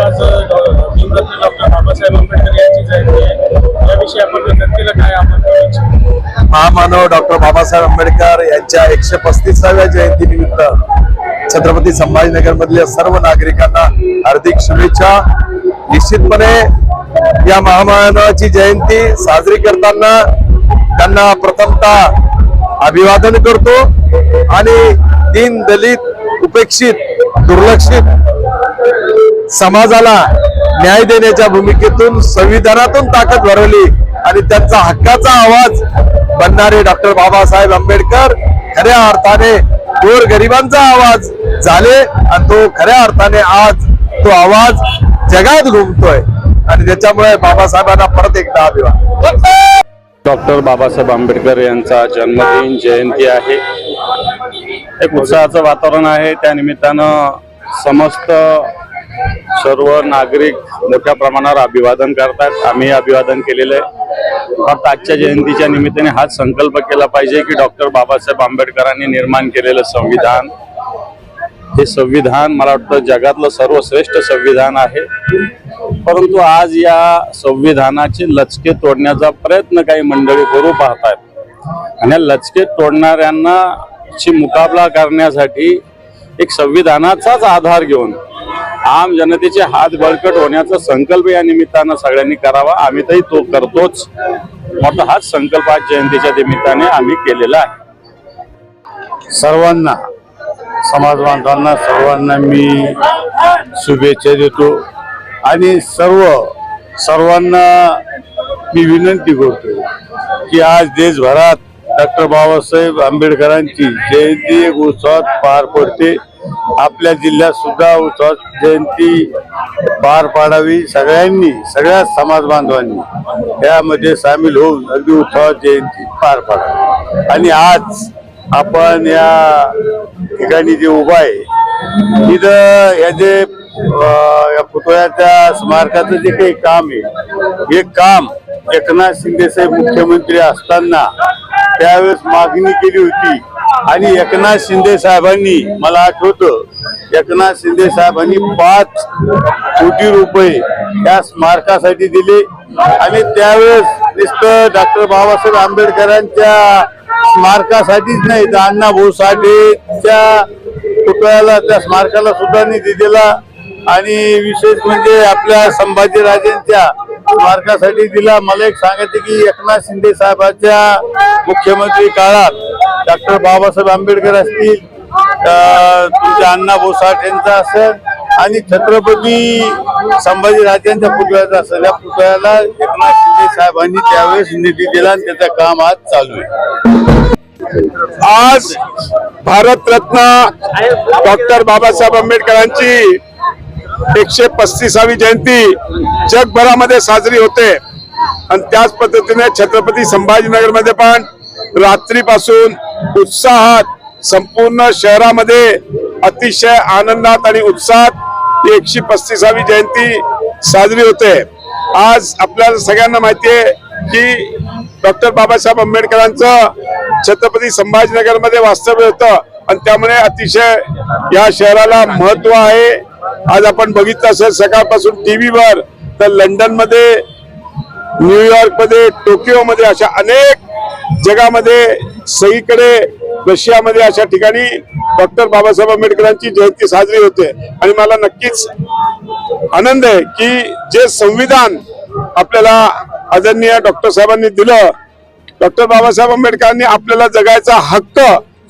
आज भीमरत्न डॉक्टर बाबासाहेब आंबेडकर यांची जयंती आहे। याविषयी आपण जनतेला काय आपण महामानव डॉक्टर बाबासाहेब आंबेडकर यांच्या 135व्या जयंतीनिमित्त छत्रपती संभाजीनगर मधल्या सर्व नागरिकांना हार्दिक शुभेच्छा। निश्चितपणे या महामानवाची जयंती साजरी करताना त्यांना प्रथमतः अभिवादन करतो आणि दीन दलित उपेक्षित दुर्लक्षित समाजाला न्याय देण्याच्या भूमिकेतून संविधानातून ताकद भरवली आणि त्यांचा हक्काचा आवाज बनणारे डॉक्टर बाबासाहेब आंबेडकर खऱ्या अर्थाने गोरगरिबांचा आवाज झाले आणि तो खऱ्या अर्थाने आज तो आवाज जगात घुमतोय आणि त्याच्यामुळे बाबासाहेबांना परत एकदा अभिवादन। डॉक्टर बाबासाहेब आंबेडकर यांचा जन्मदिन जयंती आहे। एक उत्साहाचं वातावरण आहे। त्या निमित्तानं समस्त सर्व नागरिक मोठ्या प्रमाणावर अभिवादन करतात। आम्ही अभिवादन केलेलं आहे। फक्त आजच्या जयंतीच्या निमित्ताने हाच संकल्प केला पाहिजे की डॉक्टर बाबासाहेब आंबेडकरांनी निर्माण केलेलं संविधान हे संविधान मला वाटतं जगातलं सर्वश्रेष्ठ संविधान आहे। परंतु आज या संविधानाचे लचके तोडण्याचा प्रयत्न काही मंडळी करू पाहतात आणि लचके तोडणाऱ्यांना मुकाबला करण्यासाठी एक संविधानाचाच आधार घेऊन आम जनतेचे हात बळकट होण्याचा संकल्प या निमित्तानं सगळ्यांनी करावा। आम्ही तरी तो करतोच। मोठा हाच संकल्प आज जयंतीच्या निमित्ताने आम्ही केलेला आहे। सर्वांना समाज बांधवांना सर्वांना मी शुभेच्छा देतो आणि सर्वांना मी विनंती करतो की आज देशभरात डॉक्टर बाबासाहेब आंबेडकरांची जयंती उत्सवात पार पडते। आपल्या जिल्ह्यात सुद्धा उत्सवात जयंती पार पाडावी। सगळ्यांनी सगळ्या समाज बांधवांनी यामध्ये सामील होऊन अगदी उत्सवात जयंती पार पाडावी। आणि आज आपण या ठिकाणी जे उभा आहे इथं या जे या पुतळ्याच्या स्मारकाचं जे काही काम आहे हे काम एकनाथ शिंदे साहेब मुख्यमंत्री असताना त्यावेळेस मागणी केली होती आणि एकनाथ शिंदे साहेबांनी मला आठवतं एकनाथ शिंदे साहेबांनी 5 कोटी रुपये या स्मारकासाठी दिले आणि त्यावेळेस नुसतं डॉक्टर बाबासाहेब आंबेडकरांच्या स्मारकासाठीच नाही तर अण्णाभाऊ साठेच्या पुतळ्याला त्या स्मारकाला सुद्धा निधी दिला आणि विशेष म्हणजे आपल्या संभाजीराजेंच्या स्मारकासाठी दिला। मला एक सांगायचं की एकनाथ शिंदे साहेबांच्या मुख्यमंत्री काळात डॉक्टर बाबासाहेब आंबेडकर असतील, तुमच्या अण्णाभाऊ साठेंचा असेल आणि छत्रपती संभाजीराजेंच्या पुतळ्याचा असेल, या पुतळ्याला एकनाथ शिंदे साहेबांनी त्यावेळेस निधी दिला आणि त्याचं काम आज चालू आहे। आज भारतरत्न डॉक्टर बाबासाहेब आंबेडकरांची 135वी जयंती जगभरामध्ये साजरी होते आणि त्याच पद्धतीने छत्रपती संभाजीनगर मध्ये पण रात्रीपासून उत्साहात संपूर्ण शहरामध्ये अतिशय आनंदात आणि उत्साहात 135वी जयंती साजरी होते। आज आपल्याला सगळ्यांना माहिती आहे की डॉक्टर बाबासाहेब आंबेडकरांचं छत्रपती संभाजीनगर मध्ये वास्तव्य होतं आणि त्यामुळे अतिशय या शहराला महत्व आहे। आज आपण बघितलं असेल सकाळपासून टीव्हीवर तर लंडन मध्ये, न्यूयॉर्क मध्ये, टोकियो मध्ये अशा अनेक जगामध्ये सगळीकडे रशियामध्ये अशा ठिकाणी डॉक्टर बाबासाहेब आंबेडकरांची जयंती साजरी होते आणि मला नक्कीच आनंद आहे की जे संविधान आपल्याला आदरणीय डॉक्टर साहेबांनी दिलं, डॉक्टर बाबासाहेब आंबेडकरांनी आपल्याला जगायचा हक्क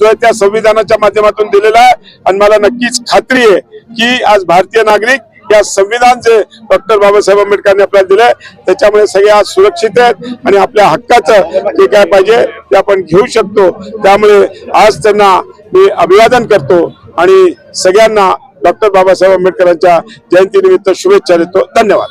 जो आहे त्या संविधानाच्या माध्यमातून दिलेला आहे आणि मला नक्कीच खात्री आहे की आज भारतीय नागरिक या संविधान जे डॉक्टर बाबासाहेब आंबेडकरांनी आपल्याला दिलंय त्याच्यामुळे सगळे आज सुरक्षित आहेत आणि आपल्या हक्काचं जे काय पाहिजे ते आपण घेऊ शकतो। त्यामुळे आज त्यांना मी अभिवादन करतो आणि सगळ्यांना डॉक्टर बाबासाहेब आंबेडकरांच्या जयंतीनिमित्त शुभेच्छा देतो। धन्यवाद।